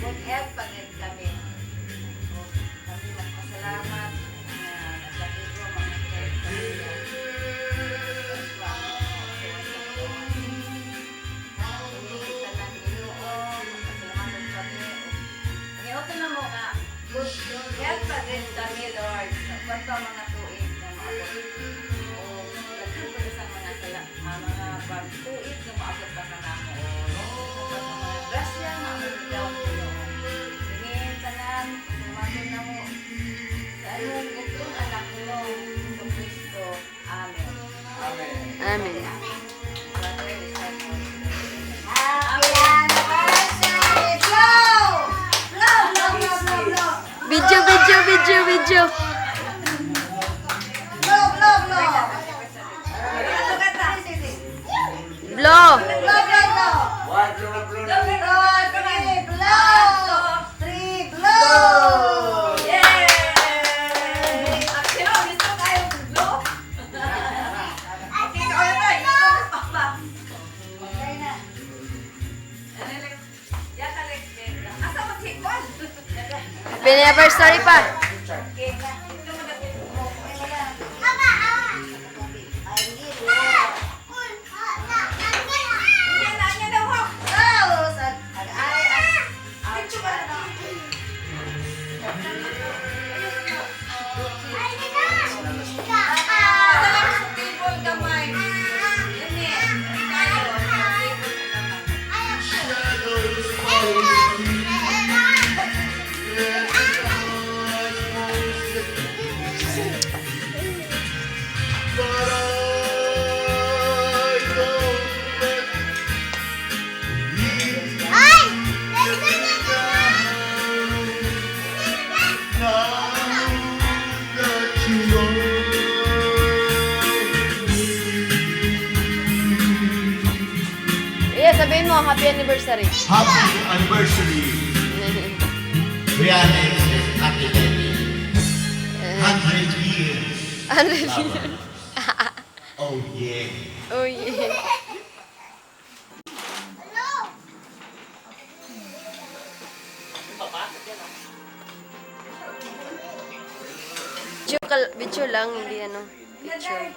good health pagit kami. O, kami magpasalamat na nagkakit mo mga health pamilya. Kita ng Ginoo, magpasalamatan kami. Ngayon na mo nga, good health pagit kami, Lord. Nagpata mga tuig na maabot. O, nagpupuli sa mga pagtuig na maabot pa ka na mo. Grasya, maabot daw ko yun. Tingin, tanan, sumagot na mo. Sa anong gutong anak mo, sa Kristo. Amen. Amen. Happy anniversary! Blow! Blow, blow, blow, blow, blow! Video. Blow, blow, blow! Blow. Blow, blow, blow! Three, blow! Yay! Aksyon, gusto tayo blow? Okay, kaya tayo. Papa. Okay na. Yata like asa mo si Juan? Happy anniversary pa. Okay na. Ito mo na. Yan na ho. Rose! Yeah, sabihin mo, happy anniversary. Happy anniversary, Rihanna and Ate Lenny. 100 years. Oh yeah. Oh yeah. Video lang, hindi ano, picture.